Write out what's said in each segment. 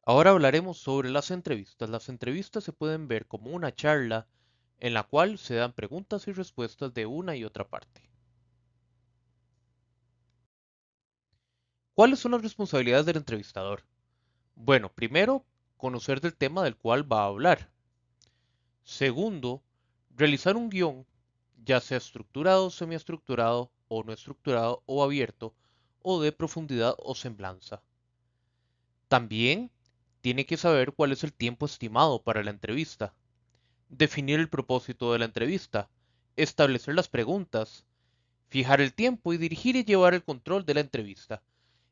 Ahora hablaremos sobre las entrevistas. Las entrevistas se pueden ver como una charla en la cual se dan preguntas y respuestas de una y otra parte. ¿Cuáles son las responsabilidades del entrevistador? Bueno, primero, conocer del tema del cual va a hablar. Segundo, realizar un guión, ya sea estructurado, semiestructurado o no estructurado o abierto, o de profundidad o semblanza. También tiene que saber cuál es el tiempo estimado para la entrevista. Definir el propósito de la entrevista, establecer las preguntas, fijar el tiempo y dirigir y llevar el control de la entrevista.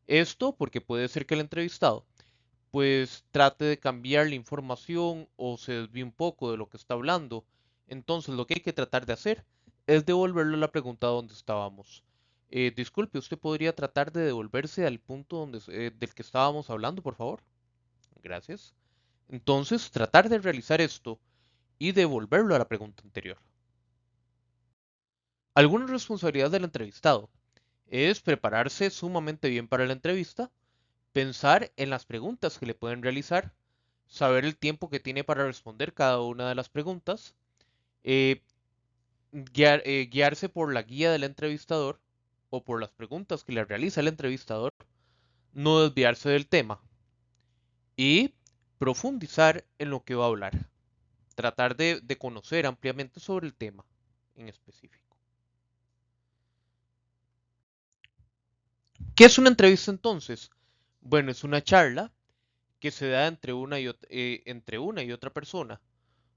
Esto porque puede ser que el entrevistado pues trate de cambiar la información o se desvíe un poco de lo que está hablando. Entonces lo que hay que tratar de hacer es devolverle la pregunta donde estábamos. Disculpe, ¿usted podría tratar de devolverse al punto del que estábamos hablando, por favor? Gracias. Entonces, tratar de realizar esto y devolverlo a la pregunta anterior. Alguna responsabilidad del entrevistado es prepararse sumamente bien para la entrevista, pensar en las preguntas que le pueden realizar, saber el tiempo que tiene para responder cada una de las preguntas, eh, guiarse por la guía del entrevistador o por las preguntas que le realiza el entrevistador, no desviarse del tema y profundizar en lo que va a hablar. Tratar de conocer ampliamente sobre el tema en específico. ¿Qué es una entrevista entonces? Bueno, es una charla que se da entre una y otra persona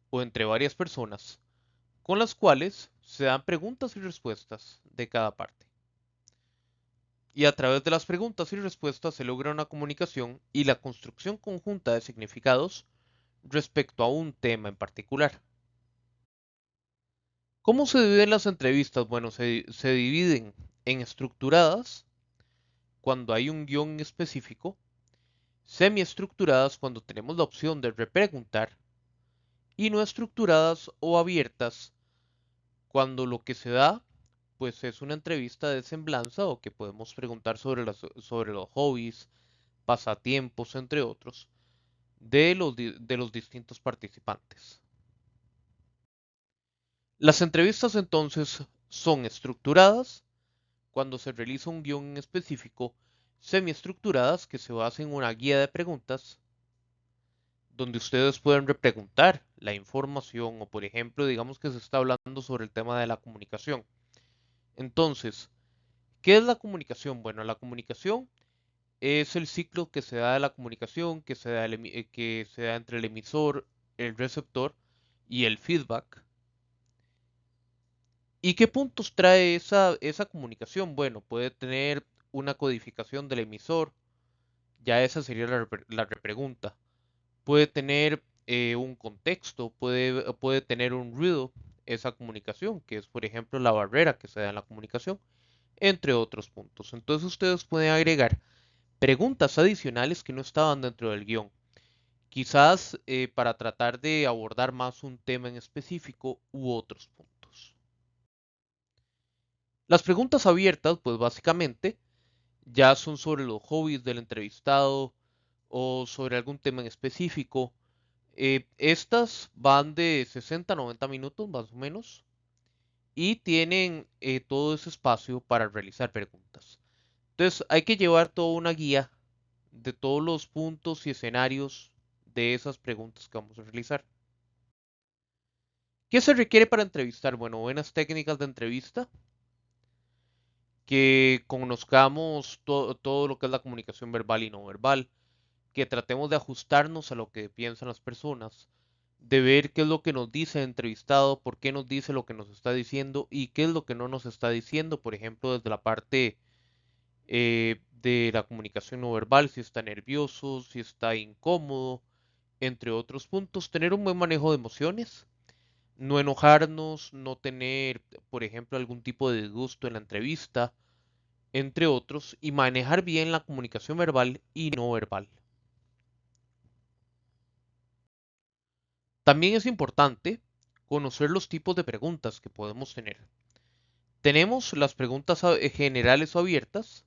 o entre varias personas, con las cuales se dan preguntas y respuestas de cada parte. Y a través de las preguntas y respuestas se logra una comunicación y la construcción conjunta de significados respecto a un tema en particular. ¿Cómo se dividen las entrevistas? Bueno, se dividen en estructuradas cuando hay un guión específico, semiestructuradas cuando tenemos la opción de repreguntar y no estructuradas o abiertas cuando lo que se da pues es una entrevista de semblanza o que podemos preguntar sobre los hobbies, pasatiempos, entre otros, de los distintos participantes. Las entrevistas entonces son estructuradas cuando se realiza un guión específico, semiestructuradas que se basan en una guía de preguntas donde ustedes pueden repreguntar la información o, por ejemplo, digamos que se está hablando sobre el tema de la comunicación. Entonces, ¿qué es la comunicación? Bueno, la comunicación es el ciclo que se da de la comunicación, que se da entre el emisor, el receptor y el feedback. ¿Y qué puntos trae esa comunicación? Bueno, puede tener una codificación del emisor, ya esa sería la repregunta. Puede tener un contexto, puede tener un ruido, esa comunicación, que es por ejemplo la barrera que se da en la comunicación, entre otros puntos. Entonces ustedes pueden agregar preguntas adicionales que no estaban dentro del guión, quizás para tratar de abordar más un tema en específico u otros puntos. Las preguntas abiertas, pues básicamente, ya son sobre los hobbies del entrevistado o sobre algún tema en específico. Estas van de 60 a 90 minutos más o menos y tienen todo ese espacio para realizar preguntas. Entonces hay que llevar toda una guía de todos los puntos y escenarios de esas preguntas que vamos a realizar. ¿Qué se requiere para entrevistar? Bueno, buenas técnicas de entrevista, que conozcamos todo lo que es la comunicación verbal y no verbal, que tratemos de ajustarnos a lo que piensan las personas, de ver qué es lo que nos dice el entrevistado, por qué nos dice lo que nos está diciendo y qué es lo que no nos está diciendo, por ejemplo, desde la parte de la comunicación no verbal, si está nervioso, si está incómodo, entre otros puntos, tener un buen manejo de emociones, no enojarnos, no tener, por ejemplo, algún tipo de disgusto en la entrevista, entre otros, y manejar bien la comunicación verbal y no verbal. También es importante conocer los tipos de preguntas que podemos tener. Tenemos las preguntas generales o abiertas,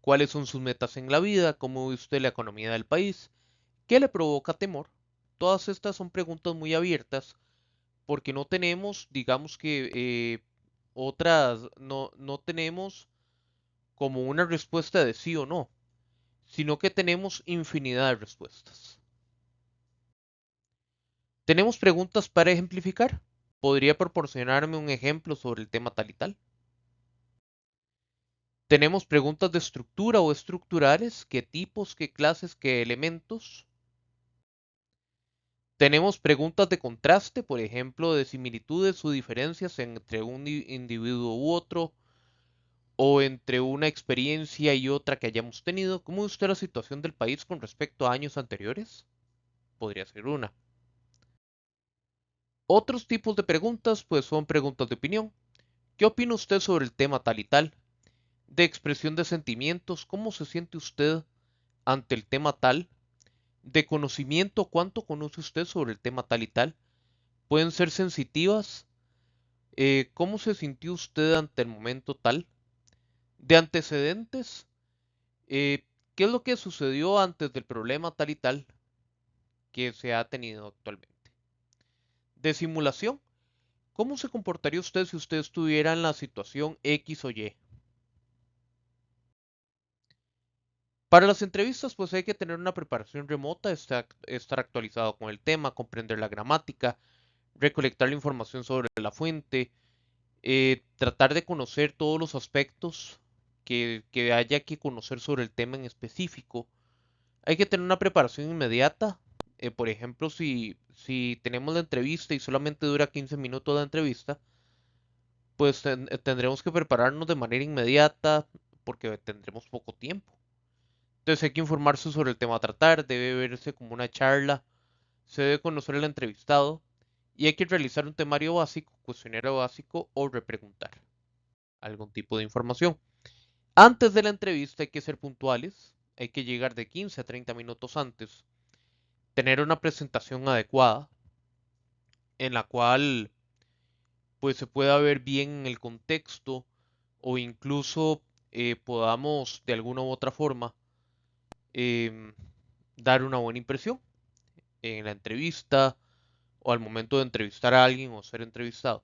cuáles son sus metas en la vida, cómo ve usted la economía del país, ¿Qué le provoca temor? Todas estas son preguntas muy abiertas porque no tenemos, digamos que no tenemos como una respuesta de sí o no, sino que tenemos infinidad de respuestas. ¿Tenemos preguntas para ejemplificar? ¿Podría proporcionarme un ejemplo sobre el tema tal y tal? Tenemos preguntas de estructura o estructurales, qué tipos, qué clases, qué elementos. Tenemos preguntas de contraste, por ejemplo, de similitudes o diferencias entre un individuo u otro, o entre una experiencia y otra que hayamos tenido. ¿Cómo ve usted la situación del país con respecto a años anteriores? Podría ser una. Otros tipos de preguntas, pues son preguntas de opinión. ¿Qué opina usted sobre el tema tal y tal? De expresión de sentimientos, ¿cómo se siente usted ante el tema tal? De conocimiento, ¿cuánto conoce usted sobre el tema tal y tal? Pueden ser sensitivas, ¿cómo se sintió usted ante el momento tal? De antecedentes, eh, ¿qué es lo que sucedió antes del problema tal y tal que se ha tenido actualmente? De simulación, ¿cómo se comportaría usted si usted estuviera en la situación X o Y? Para las entrevistas, pues hay que tener una preparación remota, estar actualizado con el tema, comprender la gramática, recolectar la información sobre la fuente, tratar de conocer todos los aspectos que haya que conocer sobre el tema en específico. Hay que tener una preparación inmediata. Por ejemplo, si tenemos la entrevista y solamente dura 15 minutos la entrevista, pues tendremos que prepararnos de manera inmediata porque tendremos poco tiempo. Entonces hay que informarse sobre el tema a tratar, debe verse como una charla, se debe conocer al entrevistado y hay que realizar un temario básico, cuestionario básico o repreguntar algún tipo de información. Antes de la entrevista hay que ser puntuales, hay que llegar de 15 a 30 minutos antes, tener una presentación adecuada en la cual pues se pueda ver bien el contexto o incluso podamos de alguna u otra forma em, dar una buena impresión en la entrevista o al momento de entrevistar a alguien o ser entrevistado.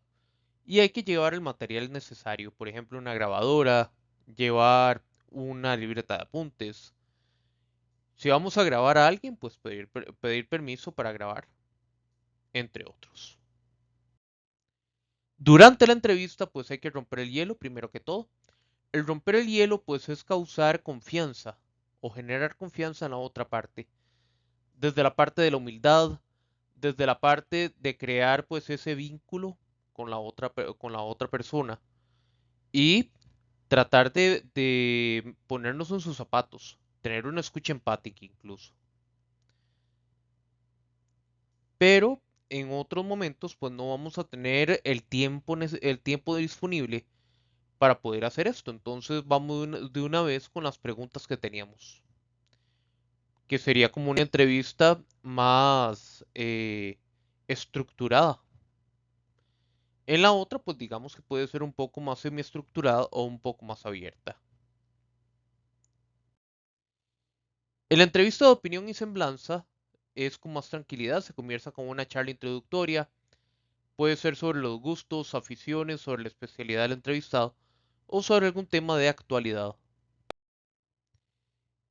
Y hay que llevar el material necesario, por ejemplo, una grabadora, llevar una libreta de apuntes. Si vamos a grabar a alguien, pues pedir permiso para grabar, entre otros. Durante la entrevista, pues hay que romper el hielo, primero que todo. El romper el hielo, pues es causar confianza o generar confianza en la otra parte. Desde la parte de la humildad, desde la parte de crear pues ese vínculo con la otra persona y tratar de ponernos en sus zapatos, tener una escucha empática incluso. Pero en otros momentos pues no vamos a tener el tiempo disponible para poder hacer esto. Entonces vamos de una vez con las preguntas que teníamos, que sería como una entrevista más estructurada. En la otra, pues digamos que puede ser un poco más semiestructurada o un poco más abierta. En la entrevista de opinión y semblanza es con más tranquilidad, se comienza con una charla introductoria, puede ser sobre los gustos, aficiones, sobre la especialidad del entrevistado o sobre algún tema de actualidad.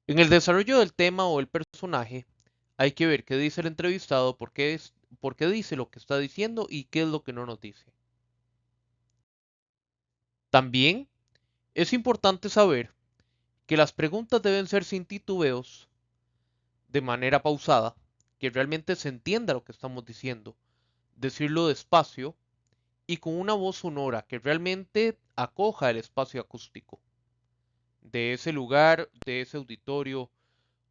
En el desarrollo del tema o el personaje, hay que ver qué dice el entrevistado, por qué dice lo que está diciendo y qué es lo que no nos dice. También es importante saber que las preguntas deben ser sin titubeos, de manera pausada, que realmente se entienda lo que estamos diciendo, decirlo despacio y con una voz sonora que realmente acoja el espacio acústico de ese lugar, de ese auditorio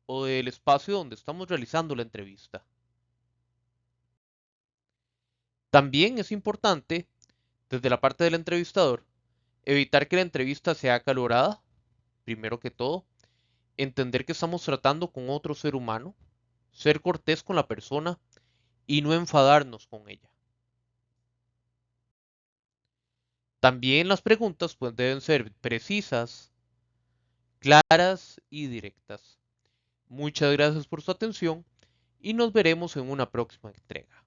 o del espacio donde estamos realizando la entrevista. También es importante, desde la parte del entrevistador, evitar que la entrevista sea acalorada, primero que todo, entender que estamos tratando con otro ser humano, ser cortés con la persona y no enfadarnos con ella. También las preguntas pues, deben ser precisas, claras y directas. Muchas gracias por su atención y nos veremos en una próxima entrega.